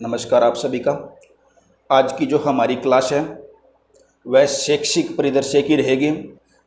नमस्कार आप सभी का। आज की जो हमारी क्लास है वह शैक्षिक परिदृश्य की रहेगी।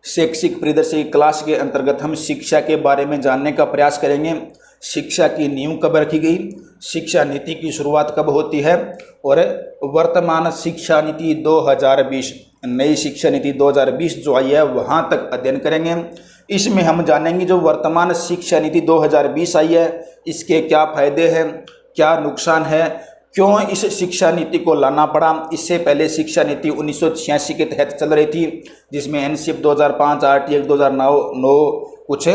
शैक्षिक परिदृश्य की क्लास के अंतर्गत हम शिक्षा के बारे में जानने का प्रयास करेंगे। शिक्षा की नींव कब रखी गई, शिक्षा नीति की शुरुआत कब होती है और वर्तमान शिक्षा नीति 2020 नई शिक्षा नीति 2020 जो आई है वहाँ तक अध्ययन करेंगे। इसमें हम जानेंगे जो वर्तमान शिक्षा नीति 2020 आई है इसके क्या फायदे हैं, क्या नुकसान है, क्यों इस शिक्षा नीति को लाना पड़ा। इससे पहले शिक्षा नीति 1986 के तहत चल रही थी जिसमें एनसीएफ 2005, आरटीए 2009 कुछ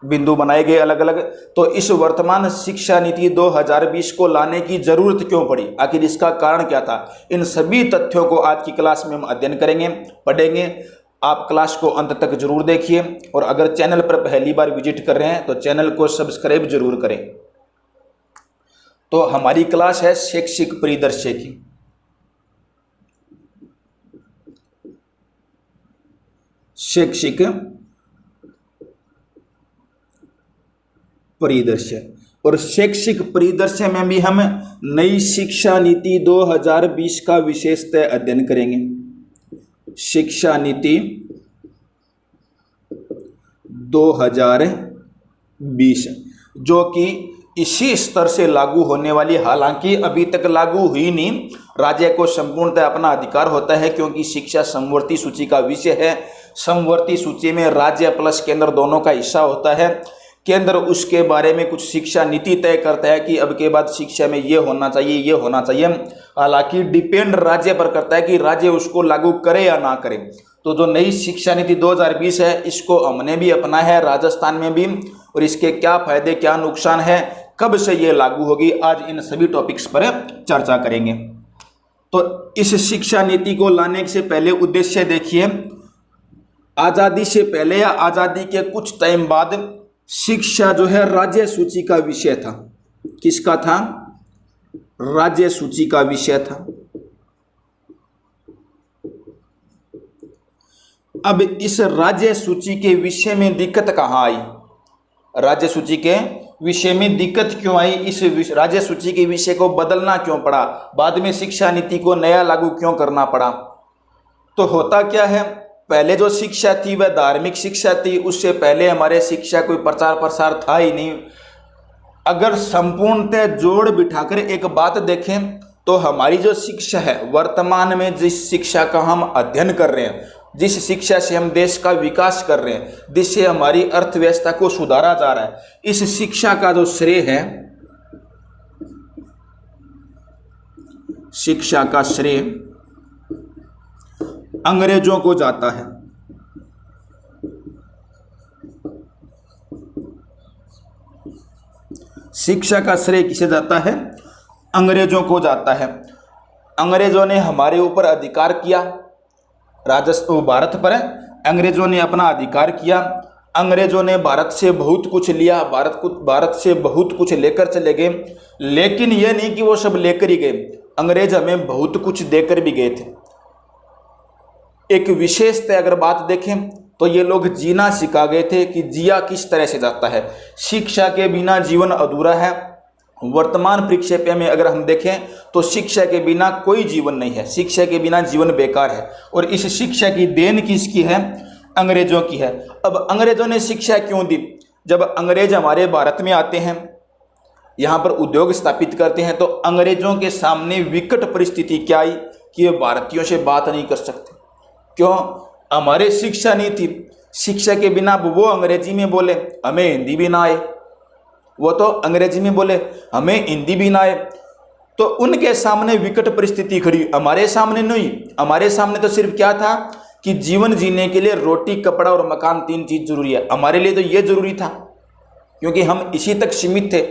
बिंदु बनाए गए अलग अलग। तो इस वर्तमान शिक्षा नीति 2020 को लाने की जरूरत क्यों पड़ी, आखिर इसका कारण क्या था, इन सभी तथ्यों को आज की क्लास में हम अध्ययन करेंगे, पढ़ेंगे। आप क्लास को अंत तक जरूर देखिए और अगर चैनल पर पहली बार विजिट कर रहे हैं तो चैनल को सब्सक्राइब जरूर करें। तो हमारी क्लास है शैक्षिक परिदृश्य की। शैक्षिक परिदृश्य और शैक्षिक परिदृश्य में भी हम नई शिक्षा नीति 2020 का विशेषतः अध्ययन करेंगे। शिक्षा नीति 2020 जो कि इसी स्तर से लागू होने वाली, हालांकि अभी तक लागू हुई नहीं। राज्य को संपूर्णतः अपना अधिकार होता है क्योंकि शिक्षा समवर्ती सूची का विषय है। समवर्ती सूची में राज्य प्लस केंद्र दोनों का हिस्सा होता है। केंद्र उसके बारे में कुछ शिक्षा नीति तय करता है कि अब के बाद शिक्षा में ये होना चाहिए, ये होना चाहिए। हालांकि डिपेंड राज्य पर करता है कि राज्य उसको लागू करे या ना करे। तो जो नई शिक्षा नीति 2020 है इसको हमने भी अपनाया है, राजस्थान में भी, और इसके क्या फायदे क्या नुकसान है, कब से ये लागू होगी, आज इन सभी टॉपिक्स पर चर्चा करेंगे। तो इस शिक्षा नीति को लाने से पहले उद्देश्य देखिए। आज़ादी से पहले या आज़ादी के कुछ टाइम बाद शिक्षा जो है राज्य सूची का विषय था। किसका था? राज्य सूची का विषय था। अब इस राज्य सूची के विषय में दिक्कत कहाँ आई, राज्य सूची के विषय में दिक्कत क्यों आई, इस राज्य सूची के विषय को बदलना क्यों पड़ा, बाद में शिक्षा नीति को नया लागू क्यों करना पड़ा। तो होता क्या है, पहले जो शिक्षा थी वह धार्मिक शिक्षा थी। उससे पहले हमारे शिक्षा कोई प्रचार प्रसार था ही नहीं। अगर संपूर्णतः जोड़ बिठाकर एक बात देखें तो हमारी जो शिक्षा है वर्तमान में, जिस शिक्षा का हम अध्ययन कर रहे हैं, जिस शिक्षा से हम देश का विकास कर रहे हैं, जिससे हमारी अर्थव्यवस्था को सुधारा जा रहा है, इस शिक्षा का जो श्रेय है, शिक्षा का श्रेय अंग्रेजों को जाता है। शिक्षा का श्रेय किसे जाता है? अंग्रेजों को जाता है। अंग्रेजों ने हमारे ऊपर अधिकार किया, भारत पर अंग्रेजों ने अपना अधिकार किया। अंग्रेजों ने भारत से बहुत कुछ लिया, भारत से बहुत कुछ लेकर चले गए। लेकिन यह नहीं कि वो सब लेकर ही गए, अंग्रेज हमें बहुत कुछ देकर भी गए थे। एक विशेषतः अगर बात देखें तो ये लोग जीना सिखा गए थे कि जिया किस तरह से जाता है। शिक्षा के बिना जीवन अधूरा है। वर्तमान परिप्रेक्ष्य में अगर हम देखें तो शिक्षा के बिना कोई जीवन नहीं है, शिक्षा के बिना जीवन बेकार है। और इस शिक्षा की देन किसकी है? अंग्रेजों की है। अब अंग्रेजों ने शिक्षा क्यों दी? जब अंग्रेज हमारे भारत में आते हैं, यहाँ पर उद्योग स्थापित करते हैं, तो अंग्रेजों के सामने विकट परिस्थिति क्या आई कि वे भारतीयों से बात नहीं कर सकते। क्यों? हमारे शिक्षा नहीं थी। शिक्षा के बिना वो अंग्रेजी में बोले, हमें हिंदी भी ना आए, वो तो अंग्रेजी में बोले, हमें हिंदी भी ना आए। तो उनके सामने विकट परिस्थिति खड़ी, हमारे सामने नहीं। हमारे सामने तो सिर्फ क्या था कि जीवन जीने के लिए रोटी, कपड़ा और मकान, 3 चीज जरूरी है। हमारे लिए तो ये जरूरी था क्योंकि हम इसी तक सीमित थे।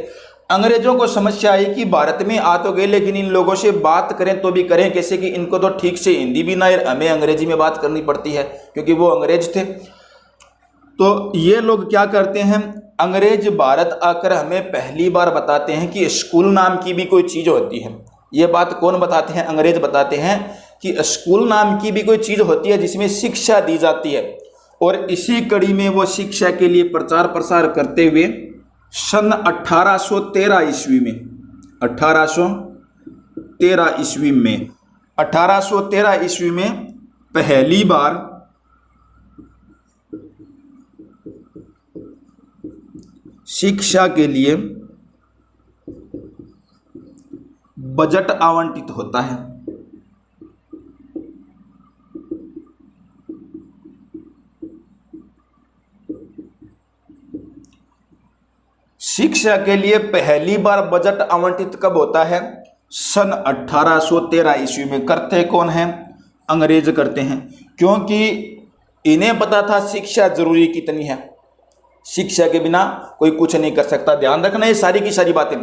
अंग्रेजों को समस्या आई कि भारत में आ तो गए लेकिन इन लोगों से बात करें तो भी करें कैसे, कि इनको तो ठीक से हिंदी भी ना आए, हमें अंग्रेजी में बात करनी पड़ती है क्योंकि वो अंग्रेज थे। तो ये लोग क्या करते हैं, अंग्रेज भारत आकर हमें पहली बार बताते हैं कि स्कूल नाम की भी कोई चीज़ होती है। ये बात कौन बताते हैं? अंग्रेज बताते हैं कि स्कूल नाम की भी कोई चीज़ होती है जिसमें शिक्षा दी जाती है। और इसी कड़ी में वो शिक्षा के लिए प्रचार प्रसार करते हुए सन 1813 ईस्वी में 1813 ईस्वी में 1813 ईस्वी में पहली बार शिक्षा के लिए बजट आवंटित होता है। शिक्षा के लिए पहली बार बजट आवंटित कब होता है? सन 1813 ईस्वी में। करते कौन हैं? अंग्रेज करते हैं, क्योंकि इन्हें पता था शिक्षा जरूरी कितनी है, शिक्षा के बिना कोई कुछ नहीं कर सकता। ध्यान रखना ये सारी की सारी बातें।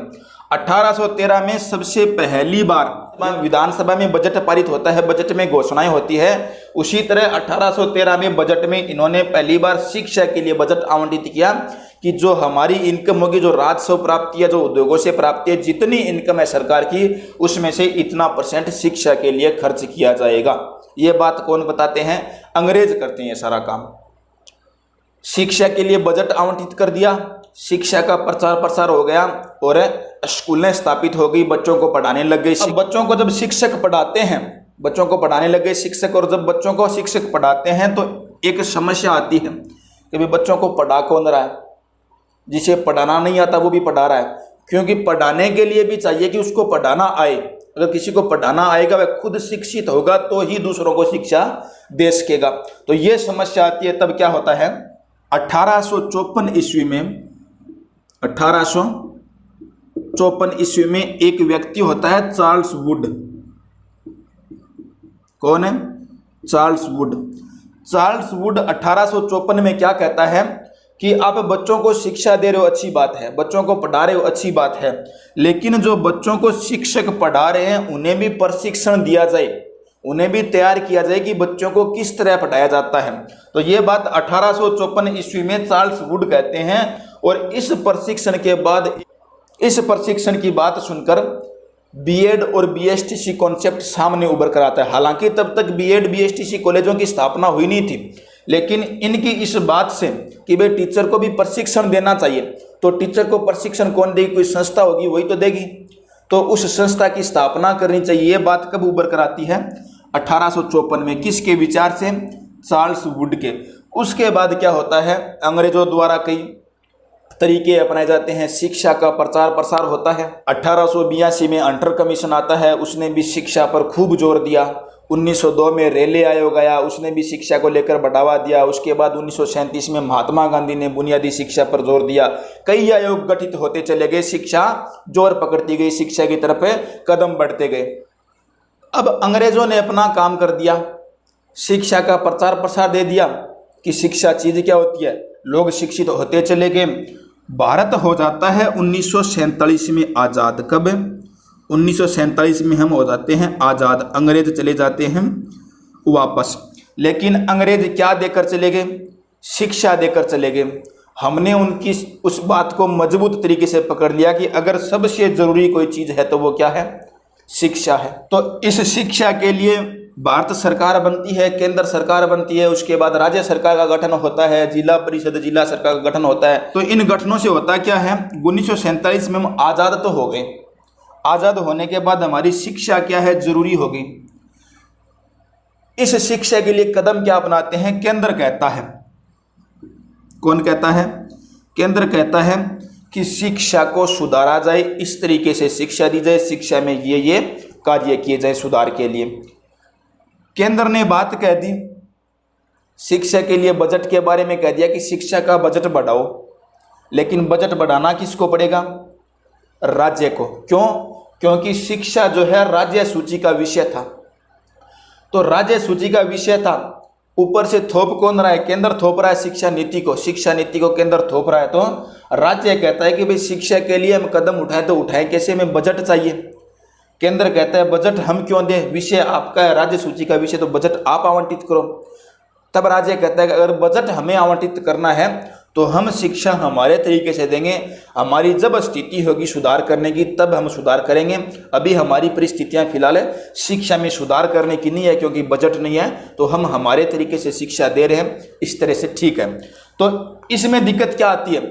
1813 में सबसे पहली बार विधानसभा में बजट पारित होता है, बजट में घोषणाएं होती है। उसी तरह 1813 में बजट में इन्होंने पहली बार शिक्षा के लिए बजट आवंटित किया कि जो हमारी इनकम होगी, जो राजस्व प्राप्ति है, जो उद्योगों से प्राप्ति है, जितनी इनकम है सरकार की, उसमें से इतना % शिक्षा के लिए खर्च किया जाएगा। ये बात कौन बताते हैं? अंग्रेज करते हैं सारा काम। शिक्षा के लिए बजट आवंटित कर दिया, शिक्षा का प्रचार प्रसार हो गया और स्कूलें स्थापित हो गई, बच्चों को पढ़ाने लग गए। अब बच्चों को जब शिक्षक पढ़ाते हैं, बच्चों को पढ़ाने लग गए शिक्षक, और जब बच्चों को शिक्षक पढ़ाते हैं तो एक समस्या आती है कि भाई बच्चों को पढ़ा कौन रहा है? जिसे पढ़ाना नहीं आता वो भी पढ़ा रहा है, क्योंकि पढ़ाने के लिए भी चाहिए कि उसको पढ़ाना आए। अगर किसी को पढ़ाना आएगा, वह खुद शिक्षित होगा तो ही दूसरों को शिक्षा दे सकेगा। तो ये समस्या आती है। तब क्या होता है? 1854 ईस्वी में 1854 ईस्वी में एक व्यक्ति होता है चार्ल्स वुड। कौन है? Charles Wood. चार्ल्स वुड 1854 में क्या कहता है कि आप बच्चों को शिक्षा दे रहे हो, अच्छी बात है, बच्चों को पढ़ा रहे हो, अच्छी बात है, लेकिन जो बच्चों को शिक्षक पढ़ा रहे हैं उन्हें भी प्रशिक्षण दिया जाए, उन्हें भी तैयार किया जाए कि बच्चों को किस तरह पढ़ाया जाता है। तो ये बात 1854 ईस्वी में चार्ल्स वुड कहते हैं। और इस प्रशिक्षण के बाद, इस प्रशिक्षण की बात सुनकर बीएड और बीएसटीसी कॉन्सेप्ट सामने उभर कर आता है। हालांकि तब तक बीएड बीएसटीसी कॉलेजों की स्थापना हुई नहीं थी, लेकिन इनकी इस बात से कि भाई टीचर को भी प्रशिक्षण देना चाहिए, तो टीचर को प्रशिक्षण कौन देगी? कोई संस्था होगी, वही तो देगी। तो उस संस्था की स्थापना करनी चाहिए। ये बात कब उभर कर आती है? 1854 में। किसके विचार से? चार्ल्स वुड के। उसके बाद क्या होता है? अंग्रेजों द्वारा कई तरीके अपनाए जाते हैं, शिक्षा का प्रचार प्रसार होता है। 1882 में हंटर कमीशन आता है, उसने भी शिक्षा पर खूब जोर दिया। 1902 में रेले आयोग आया, उसने भी शिक्षा को लेकर बढ़ावा दिया। उसके बाद 1937 में महात्मा गांधी ने बुनियादी शिक्षा पर जोर दिया। कई आयोग गठित होते चले गए, शिक्षा जोर पकड़ती गई, शिक्षा की तरफ कदम बढ़ते गए। अब अंग्रेजों ने अपना काम कर दिया, शिक्षा का प्रचार प्रसार दे दिया कि शिक्षा चीज़ क्या होती है। लोग शिक्षित होते चले गए। भारत हो जाता है 1947 में आज़ाद। कब? 1947 में हम हो जाते हैं आज़ाद। अंग्रेज चले जाते हैं वापस, लेकिन अंग्रेज क्या देकर चले गए? शिक्षा देकर चले गए। हमने उनकी उस बात को मजबूत तरीके से पकड़ लिया कि अगर सबसे ज़रूरी कोई चीज़ है तो वो क्या है? शिक्षा है। तो इस शिक्षा के लिए भारत सरकार बनती है, केंद्र सरकार बनती है, उसके बाद राज्य सरकार का गठन होता है, जिला परिषद, जिला सरकार का गठन होता है। तो इन गठनों से होता क्या है? 1947 में हम आज़ाद तो हो गए। आज़ाद होने के बाद हमारी शिक्षा क्या है? जरूरी हो गई। इस शिक्षा के लिए कदम क्या अपनाते हैं? केंद्र कहता है। कौन कहता है? केंद्र कहता है कि शिक्षा को सुधारा जाए, इस तरीके से शिक्षा दी जाए, शिक्षा में ये कार्य किए जाए सुधार के लिए। केंद्र ने बात कह दी, शिक्षा के लिए बजट के बारे में कह दिया कि शिक्षा का बजट बढ़ाओ, लेकिन बजट बढ़ाना किसको पड़ेगा? राज्य को। क्यों? क्योंकि शिक्षा जो है राज्य सूची का विषय था। तो राज्य सूची का विषय था, ऊपर से थोप कौन रहा है? केंद्र थोप रहा है शिक्षा नीति को। शिक्षा नीति को केंद्र थोप रहा है, तो राज्य कहता है कि भाई शिक्षा के लिए हम कदम उठाएं, तो उठाएं कैसे? हमें बजट चाहिए। केंद्र कहता है बजट हम क्यों दें? विषय आपका है, राज्य सूची का विषय, तो बजट आप आवंटित करो। तब राज्य कहता है कि अगर बजट हमें आवंटित करना है तो हम शिक्षा हमारे तरीके से देंगे, हमारी जब स्थिति होगी सुधार करने की तब हम सुधार करेंगे। अभी हमारी परिस्थितियां फिलहाल शिक्षा में सुधार करने की नहीं है, क्योंकि बजट नहीं है, तो हम हमारे तरीके से शिक्षा दे रहे हैं, इस तरह से ठीक है। तो इसमें दिक्कत क्या आती है?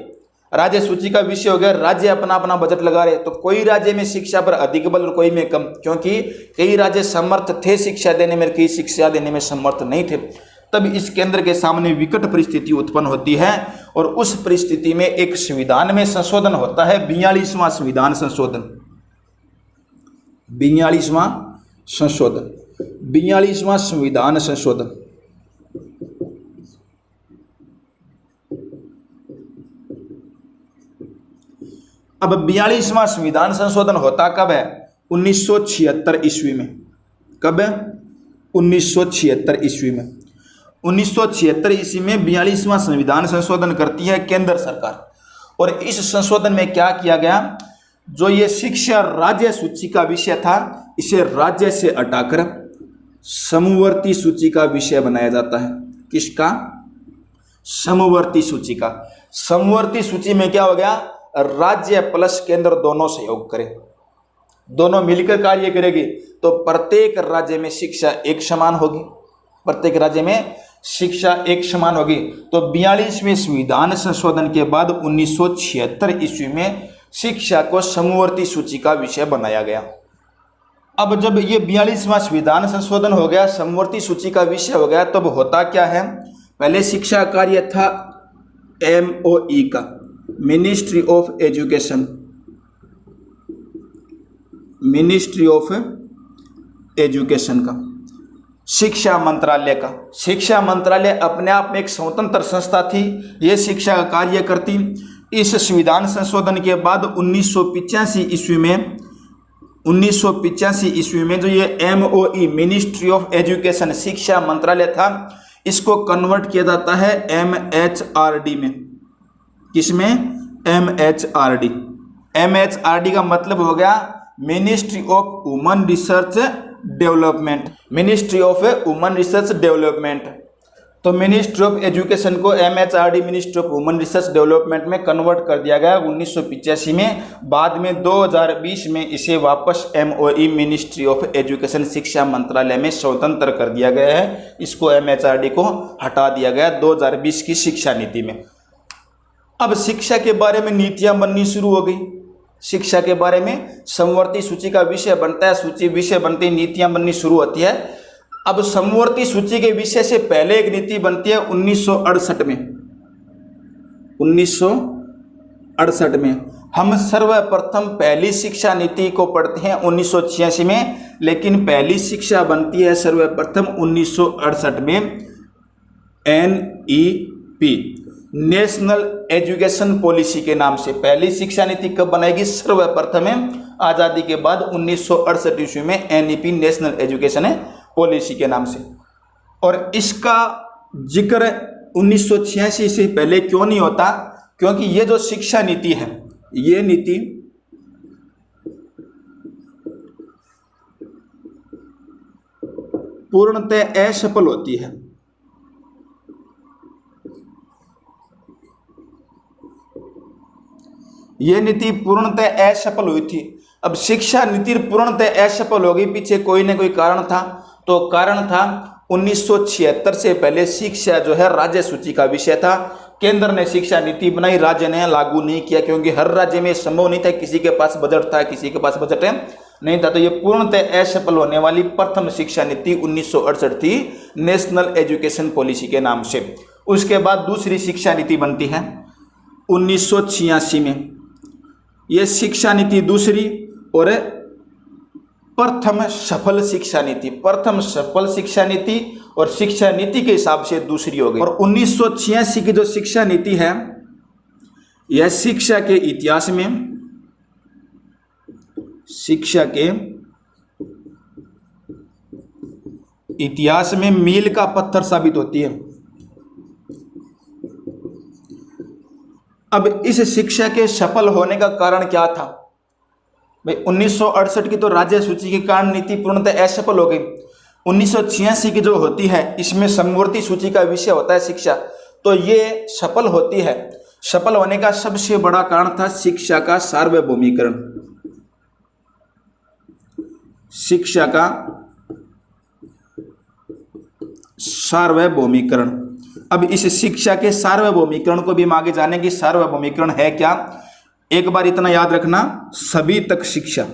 राज्य सूची का विषय हो गया, राज्य अपना अपना बजट लगा रहे, तो कोई राज्य में शिक्षा पर अधिक बल और कोई में कम, क्योंकि कई राज्य समर्थ थे शिक्षा देने में, कई शिक्षा देने में समर्थ नहीं थे। तब इस केंद्र के सामने विकट परिस्थिति उत्पन्न होती है और उस परिस्थिति में एक संविधान में संशोधन होता है, 42वां संविधान संशोधन। 42वां संशोधन, 42वां संविधान संशोधन। अब 42वां संविधान संशोधन होता कब है? 1976 ईस्वी में। कब है? 1976 ईस्वी में। 1976 ईस्वी में 42वां संविधान संशोधन करती है केंद्र सरकार। और इस संशोधन में क्या किया गया, जो ये शिक्षा राज्य सूची का विषय था, इसे राज्य से हटाकर समवर्ती सूची का विषय बनाया जाता है। किसका? समवर्ती सूची का। समवर्ती सूची में क्या हो गया, राज्य प्लस केंद्र दोनों सहयोग करें, दोनों मिलकर कार्य करेगी, तो प्रत्येक राज्य में शिक्षा एक समान होगी, प्रत्येक राज्य में शिक्षा एक समान होगी। तो 42वें संविधान संशोधन के बाद 1976 ईस्वी में शिक्षा को समवर्ती सूची का विषय बनाया गया। अब जब ये 42वां संविधान संशोधन हो गया, समवर्ती सूची का विषय हो गया, तब होता क्या है, पहले शिक्षा कार्य था MOE का, ministry of education, ministry of education का, शिक्षा मंत्रालय का। शिक्षा मंत्रालय अपने आप में एक स्वतंत्र संस्था थी, ये शिक्षा का कार्य करती। इस संविधान संशोधन के बाद 1985 ईस्वी में जो ये MOE, मिनिस्ट्री ऑफ एजुकेशन, शिक्षा मंत्रालय था, इसको कन्वर्ट किया जाता है MHRD में। किसमें? MHRD। MHRD का मतलब हो गया ministry of woman research development, ministry of woman research development. तो मिनिस्ट्री ऑफ एजुकेशन को MHRD, ministry of woman research development में कन्वर्ट कर दिया गया 1985 में। बाद में 2020 में इसे वापस MOE, मिनिस्ट्री ऑफ एजुकेशन, शिक्षा मंत्रालय में स्वतंत्र कर दिया गया है। इसको MHRD को हटा दिया गया 2020 की शिक्षा नीति में। अब शिक्षा के बारे में नीतियां बननी शुरू हो गई। शिक्षा के बारे में समवर्ती सूची का विषय बनता है, सूची विषय बनती है, नीतियां बननी शुरू होती है। अब समवर्ती सूची के विषय से पहले एक नीति बनती है 1968 में। 1968 में हम सर्वप्रथम पहली शिक्षा नीति को पढ़ते हैं 1986 में, लेकिन पहली शिक्षा बनती है सर्वप्रथम 1968 में। NEP, नेशनल एजुकेशन पॉलिसी के नाम से पहली शिक्षा नीति कब बनाएगी? सर्वप्रथम आज़ादी के बाद 1968 ईस्वी में NEP, नेशनल एजुकेशन पॉलिसी के नाम से। और इसका जिक्र 1986 से पहले क्यों नहीं होता? क्योंकि ये जो शिक्षा नीति है, ये नीति पूर्णतः असफल होती है। ये नीति पूर्णतः असफल हुई थी। अब शिक्षा नीति पूर्णतः असफल हो गई, पीछे कोई ना कोई कारण था। तो कारण था 1976 से पहले शिक्षा जो है राज्य सूची का विषय था। केंद्र ने शिक्षा नीति बनाई, राज्य ने लागू नहीं किया, क्योंकि हर राज्य में संभव नहीं था, किसी के पास बजट था, किसी के पास बजट नहीं था। तो ये पूर्णतः असफल होने वाली प्रथम शिक्षा नीति 1968 थी, नेशनल एजुकेशन पॉलिसी के नाम से। उसके बाद दूसरी शिक्षा नीति बनती है 1986 में। ये शिक्षा नीति दूसरी और प्रथम सफल शिक्षा नीति, प्रथम सफल शिक्षा नीति और शिक्षा नीति के हिसाब से दूसरी हो गई। और 1986 की जो शिक्षा नीति है, यह शिक्षा के इतिहास में, शिक्षा के इतिहास में मील का पत्थर साबित होती है। अब इस शिक्षा के सफल होने का कारण क्या था भाई? 1968 की तो राज्य सूची के कारण नीति पूर्णतः असफल हो गई। 1986 की जो होती है, इसमें समवर्ती सूची का विषय होता है शिक्षा, तो ये सफल होती है। सफल होने का सबसे बड़ा कारण था शिक्षा का सार्वभौमिकरण, शिक्षा का सार्वभौमिकरण। अब इस शिक्षा के सार्वभौमिकरण को भी हम आगे जानेंगे। सार्वभौमिकरण है क्या, एक बार इतना याद रखना, सभी तक शिक्षा,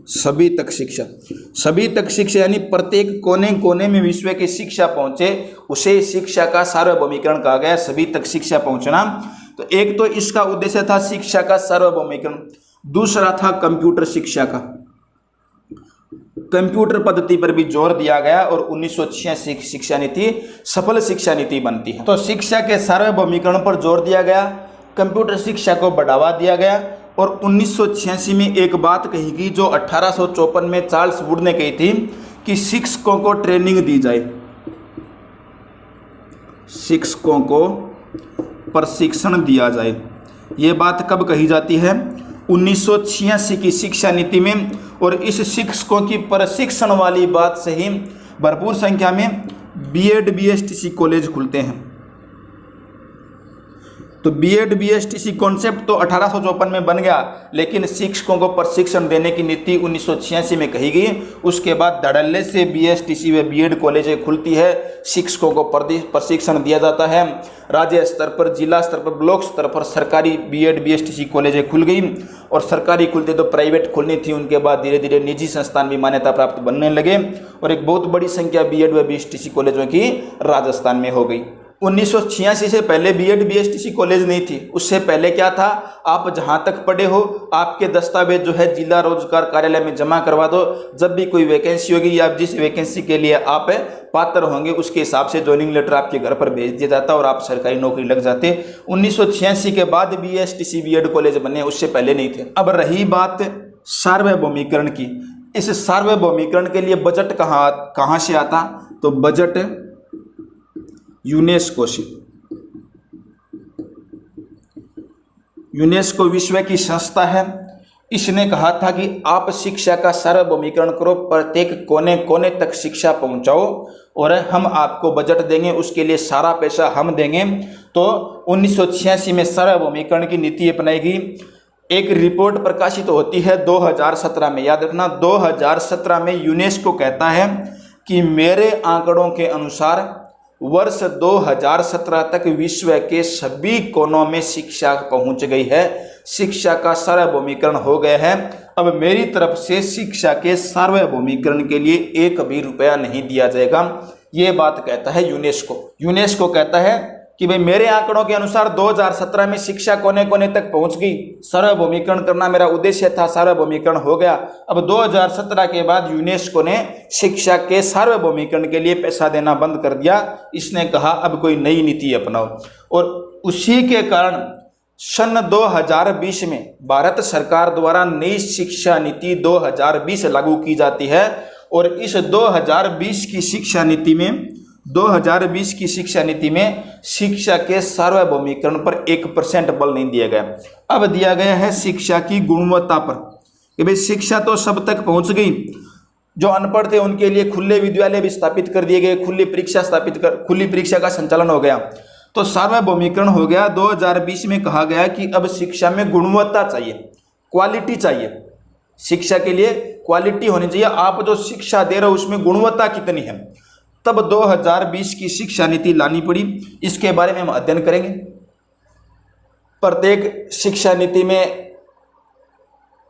सभी तक शिक्षा, सभी तक शिक्षा यानी प्रत्येक कोने कोने में विश्व की शिक्षा पहुंचे, उसे शिक्षा का सार्वभौमिकरण कहा गया, सभी तक शिक्षा पहुंचना। तो एक तो इसका उद्देश्य था शिक्षा का सार्वभौमिकरण, दूसरा था कंप्यूटर शिक्षा का, कंप्यूटर पद्धति पर भी जोर दिया गया और 1986 शिक्षा नीति सफल शिक्षा नीति बनती है। तो शिक्षा के सार्वभौमिकरण पर जोर दिया गया, कंप्यूटर शिक्षा को बढ़ावा दिया गया और 1986 में एक बात कही गई जो 1854 में चार्ल्स वुड ने कही थी कि शिक्षकों को ट्रेनिंग दी जाए, शिक्षकों को प्रशिक्षण दिया जाए। ये बात कब कही जाती है, 1986 की शिक्षा नीति में। और इस शिक्षकों की प्रशिक्षण वाली बात से ही भरपूर संख्या में बीएड बीएसटीसी कॉलेज खुलते हैं। तो बीएड बीएसटीसी कॉन्सेप्ट तो 1854 में बन गया, लेकिन शिक्षकों को प्रशिक्षण देने की नीति 1986 में कही गई। उसके बाद धड़ल्ले से बीएसटीसी व बीएड कॉलेजें खुलती है, शिक्षकों को प्रशिक्षण दिया जाता है। राज्य स्तर पर, जिला स्तर पर, ब्लॉक स्तर पर सरकारी बीएड बीएसटीसी कॉलेजें खुल गई और सरकारी खुलते तो प्राइवेट खुलनी थी। उनके बाद धीरे धीरे निजी संस्थान भी मान्यता प्राप्त बनने लगे और एक बहुत बड़ी संख्या बीएड व बीएसटीसी कॉलेजों की राजस्थान में हो गई। 1986 से पहले बीएड बीएसटीसी कॉलेज नहीं थी। उससे पहले क्या था, आप जहां तक पढ़े हो आपके दस्तावेज जो है जिला रोजगार कार्यालय में जमा करवा दो। जब भी कोई वैकेंसी होगी या जिस वैकेंसी के लिए आप पात्र होंगे उसके हिसाब से ज्वाइनिंग लेटर आपके घर पर भेज दिया जाता और आप सरकारी नौकरी लग जाते। 1986 के बाद बीएसटीसी बीएड कॉलेज बने, उससे पहले नहीं थे। अब रही बात सार्वभौमिकरण की, इस सार्वभौमिकरण के लिए बजट कहाँ से आता, तो बजट यूनेस्को से। यूनेस्को विश्व की संस्था है, इसने कहा था कि आप शिक्षा का सार्वभौमिकरण करो, प्रत्येक कोने कोने तक शिक्षा पहुंचाओ और हम आपको बजट देंगे, उसके लिए सारा पैसा हम देंगे। तो 1986 में सार्वभौमिकरण की नीति अपनाई गई। एक रिपोर्ट प्रकाशित होती है 2017 में, याद रखना 2017 में यूनेस्को कहता है कि मेरे आंकड़ों के अनुसार वर्ष 2017 तक विश्व के सभी कोनों में शिक्षा पहुंच गई है, शिक्षा का सार्वभौमिकरण हो गया है। अब मेरी तरफ से शिक्षा के सार्वभौमिकरण के लिए एक भी रुपया नहीं दिया जाएगा, ये बात कहता है यूनेस्को। यूनेस्को कहता है कि भाई मेरे आंकड़ों के अनुसार 2017 में शिक्षा कोने कोने तक पहुंच गई, सार्वभौमिकरण करना मेरा उद्देश्य था, सार्वभौमिकरण हो गया। अब 2017 के बाद यूनेस्को ने शिक्षा के सार्वभौमिकरण के लिए पैसा देना बंद कर दिया। इसने कहा अब कोई नई नीति अपनाओ और उसी के कारण सन 2020 में भारत सरकार द्वारा नई शिक्षा नीति 2020 लागू की जाती है और इस 2020 की शिक्षा नीति में 2020 की शिक्षा नीति में शिक्षा के सार्वभौमिकरण पर 1% बल नहीं दिया गया। अब दिया गया है शिक्षा की गुणवत्ता पर कि भाई शिक्षा तो सब तक पहुंच गई, जो अनपढ़ थे उनके लिए खुले विद्यालय भी स्थापित कर दिए गए, खुली परीक्षा का संचालन हो गया, तो सार्वभौमिकरण हो गया। 2020 में कहा गया कि अब शिक्षा में गुणवत्ता चाहिए, क्वालिटी चाहिए, शिक्षा के लिए क्वालिटी होनी चाहिए, आप जो शिक्षा दे रहे हो उसमें गुणवत्ता कितनी है। तब 2020 की शिक्षा नीति लानी पड़ी। इसके बारे में हम अध्ययन करेंगे। प्रत्येक शिक्षा नीति में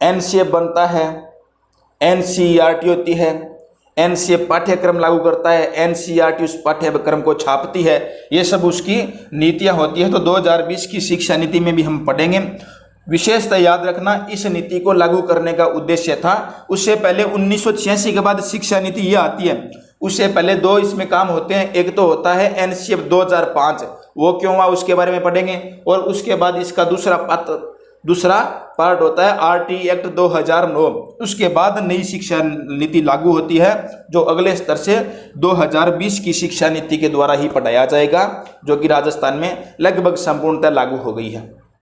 एनसीएफ बनता है, एनसीईआरटी होती है, एनसीएफ पाठ्यक्रम लागू करता है, एनसीईआरटी उस पाठ्यक्रम को छापती है, ये सब उसकी नीतियां होती है। तो 2020 की शिक्षा नीति में भी हम पढ़ेंगे। विशेषतः याद रखना इस नीति को लागू करने का उद्देश्य था, उससे पहले 1986 के बाद शिक्षा नीति ये आती है, उससे पहले दो इसमें काम होते हैं। एक तो होता है एनसीएफ 2005, वो क्यों हुआ उसके बारे में पढ़ेंगे, और उसके बाद इसका दूसरा पार्ट होता है आरटी एक्ट 2009। उसके बाद नई शिक्षा नीति लागू होती है, जो अगले स्तर से 2020 की शिक्षा नीति के द्वारा ही पढ़ाया जाएगा, जो कि राजस्थान में लगभग संपूर्णतः लागू हो गई है।